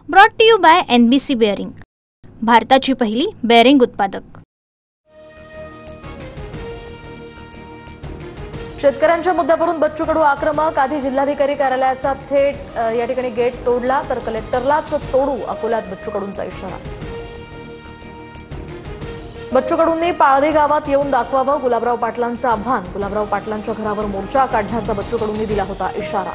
Brought to you by NBC bearing, भारताची पहिली bearing उत्पादक। शेतकऱ्यांच्या मुद्द्यावरून बच्चू कडू आक्रमक। आधी जिल्हाधिकारी कार्यालयाचा थेट या ठिकाणी गेट तोडला तर कलेक्टरलाच तोडू, अकोल्यात बच्चू कडूंचा इशारा। बच्चू कडूंनी पाळधी गावात येऊन दाखवावं, गुलाबराव पाटलांचं आव्हान। गुलाबराव पाटलांच्या घरावर मोर्चा काढण्याचा बच्चू कडूंनी दिला होता इशारा।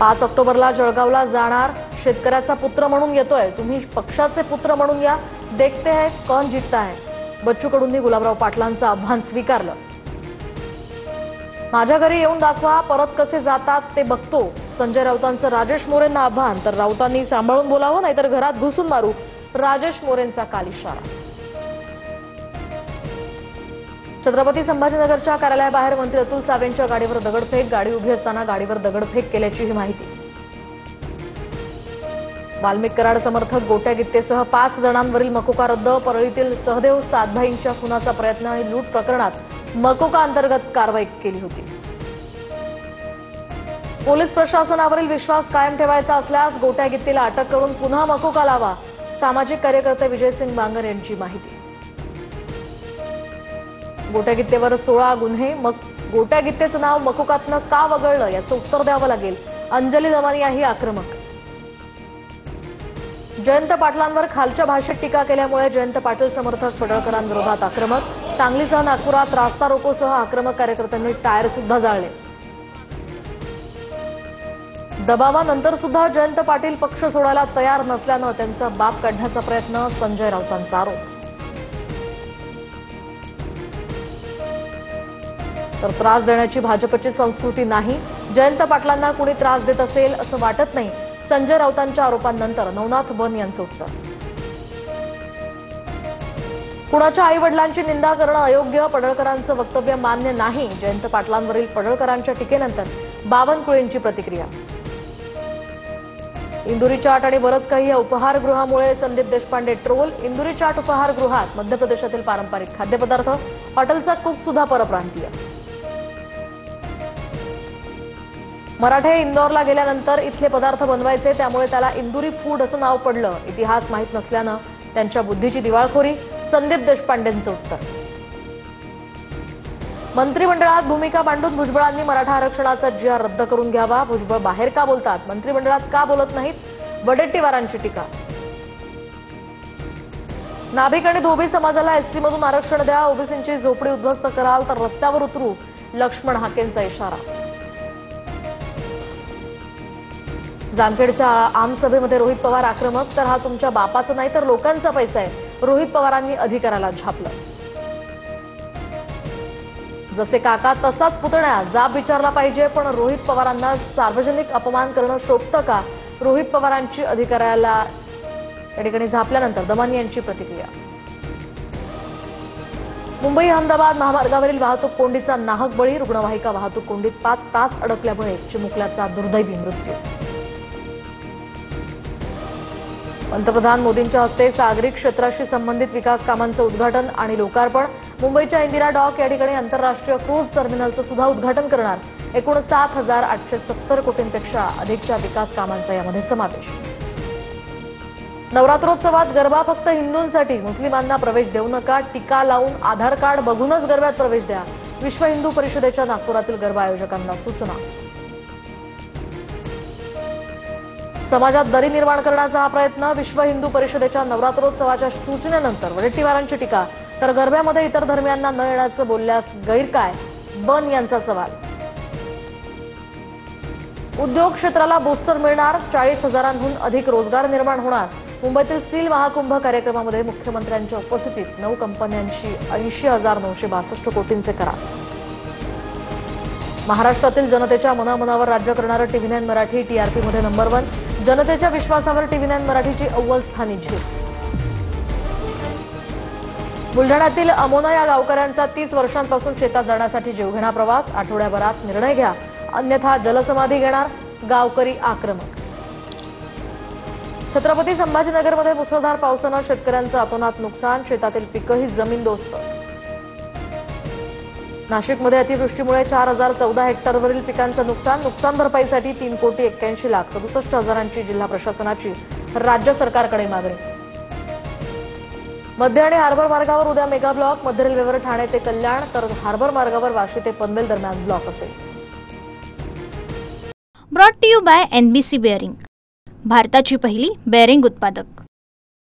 5 ऑक्टोबरला जळगावला जाणार, शेतकऱ्याचा पुत्र म्हणून येतोय, तुम्ही पक्षाचे पुत्र म्हणून या, देखते हैं कौन जीतता है। बच्चू कडूंनी गुलाबराव पाटलांचं आव्हान स्वीकारलं। माझ्या घरी येऊन दाखवा, परत कसे जातात ते बघतो, संजय राऊतांचं राजेश मोरेंना आव्हान। तर राऊतांनी सांभाळून बोलावं, नाहीतर घरात घुसून मारू, राजेश मोरेंचा काल इशारा। छत्रपती संभाजीनगरच्या कार्यालयाबाहेर मंत्री अतुल सावेंच्या गाडीवर दगडफेक, गाडी उभी असताना गाडीवर दगडफेक केल्याची ही माहिती। वाल्मिक कराड समर्थक गोट्या गित्तेसह 5 जणांवरील मकोका रद्द, परळीतील सहदेव सातभाईंच्या खुनाचा प्रयत्न आणि लूट प्रकरणात मकोका अंतर्गत कारवाई केली होती। पोलीस प्रशासनावरील विश्वास कायम ठेवायचा असल्यास गोट्या गित्तेला अटक करून पुन्हा मकोका लावा, सामाजिक कार्यकर्ते विजयसिंग बांगर यांची माहिती। गोट्या गित्तेवर 16 गुन्हे, मग गोट्या गित्तेचं नाव मकोकातनं का वगळलं याचं उत्तर द्यावं लागेल, अंजली दमानियाही आक्रमक। जयंत पाटलांवर खालच्या भाषेत टीका केल्यामुळे जयंत पाटील समर्थक पडळकरांविरोधात आक्रमक, सांगलीसह नागपुरात रास्ता रोकोसह आक्रमक कार्यकर्त्यांनी टायर सुद्धा जाळले। दबावानंतर सुद्धा जयंत पाटील पक्ष सोडायला तयार नसल्यानं त्यांचा बाप काढण्याचा प्रयत्न, संजय राऊतांचा आरोप। तर त्रास देण्याची भाजपची संस्कृती नाही, जयंत पाटलांना कुणी त्रास देत असेल असं वाटत नाही, संजय राऊतांच्या आरोपांनंतर नवनाथ बन यांचं उत्तर। कुणाच्या आई वडिलांची निंदा करणं अयोग्य, पडळकरांचं वक्तव्य मान्य नाही, जयंत पाटलांवरील पडळकरांच्या टीकेनंतर बावनकुळेंची प्रतिक्रिया। इंदुरी चाट आणि बरंच काही या उपहारगृहामुळे संदीप देशपांडे ट्रोल, इंदुरी चाट उपहारगृहात मध्य प्रदेशातील पारंपरिक खाद्यपदार्थ, हॉटेलचा कुक सुद्धा परप्रांतीय। मराठे इंदोरला गेल्यानंतर इथले पदार्थ बनवायचे, त्यामुळे त्याला इंदुरी फूड असं नाव पडलं, इतिहास माहीत नसल्यानं त्यांच्या बुद्धीची दिवाळखोरी, संदीप देशपांडेंचं उत्तर। मंत्रिमंडळात भूमिका मांडून भुजबळांनी मराठा आरक्षणाचा GR रद्द करून घ्यावा, भुजबळ बाहेर का बोलतात, मंत्रिमंडळात का बोलत नाहीत, वडेट्टीवारांची टीका। नाभिक आणि धोबी समाजाला SC मधून आरक्षण द्या, ओबीसींची झोपडी उद्ध्वस्त कराल तर रस्त्यावर उतरू, लक्ष्मण हाकेंचा इशारा। जामखेडच्या आमसभेमध्ये रोहित पवार आक्रमक, तर हा तुमच्या बापाचा नाही तर लोकांचा पैसा आहे, रोहित पवारांनी अधिकाऱ्याला झापलं। जसे काका तसाच पुतण्या, जाब विचारला पाहिजे, पण रोहित पवारांना सार्वजनिक अपमान करणं शोभतं का, रोहित पवारांची अधिकाऱ्याला या ठिकाणी झापल्यानंतर दमानी यांची प्रतिक्रिया। मुंबई अहमदाबाद महामार्गावरील वाहतूक कोंडीचा नाहक बळी, रुग्णवाहिका वाहतूक कोंडीत 5 तास अडकल्यामुळे चिमुकल्याचा दुर्दैवी मृत्यू। पंतप्रधान मोदींच्या हस्ते सागरी क्षेत्राशी संबंधित विकास कामांचं उद्घाटन आणि लोकार्पण, मुंबईच्या इंदिरा डॉक या ठिकाणी आंतरराष्ट्रीय क्रूझ टर्मिनलचं सुद्धा उद्घाटन करणार, एकूण 7,870 कोटींपेक्षा अधिकच्या विकास कामांचा यामध्ये समावेश। नवरात्रोत्सवात गरबा फक्त हिंदूंसाठी, मुस्लिमांना प्रवेश देऊ नका, टीका लावून आधार कार्ड बघूनच गरब्यात प्रवेश द्या, विश्व हिंदू परिषदेच्या नागपुरातील गरबा आयोजकांना सूचना। समाजात दरी निर्माण करण्याचा हा प्रयत्न, विश्व हिंदू परिषदेच्या नवरात्रोत्सवाच्या सूचनेनंतर वडेट्टीवारांची टीका, तर गरब्यामध्ये इतर धर्मियांना न येण्याचं बोलल्यास गैर काय, बन यांचा सवाल। उद्योग क्षेत्राला बूस्टर मिळणार, 40,000 अधिक रोजगार निर्माण होणार, मुंबईतील स्टील महाकुंभ कार्यक्रमामध्ये मुख्यमंत्र्यांच्या उपस्थितीत 9 कंपन्यांशी 80,962 कोटींचे करार। महाराष्ट्रातील जनतेच्या मनामनावर राज्य करणारं TV9 मराठी TRP मध्ये नंबर 1, जनतेच्या विश्वासावर TV9 मराठीची अव्वल स्थानी झेप। बुलढाण्यातील अमोना या गावकऱ्यांचा 30 वर्षांपासून शेतात जाण्यासाठी जीवघेणा प्रवास, आठवड्याभरात निर्णय घ्या, अन्यथा जलसमाधी घेणार, गावकरी आक्रमक। छत्रपती संभाजीनगरमध्ये मुसळधार पावसानं शेतकऱ्यांचं अतोनात नुकसान, शेतातील पिकंही जमीनदोस्त। नाशिकमध्ये अतिवृष्टीमुळे 4014 हेक्टरवरील पिकांचं नुकसान भरपाईसाठी 3,81,67,000ची जिल्हा प्रशासनाची राज्य सरकारकडे मागणी. मध्य आणि हार्बर मार्गावर उद्या मेगा ब्लॉक. मध्य रेल्वेवर ठाणे ते कल्याण तर हार्बर मार्गावर वाशी ते पनवेल दरम्यान ब्लॉक असेल. Brought to you by NBC bearing, भारताची पहिली बेअरिंग उत्पादक.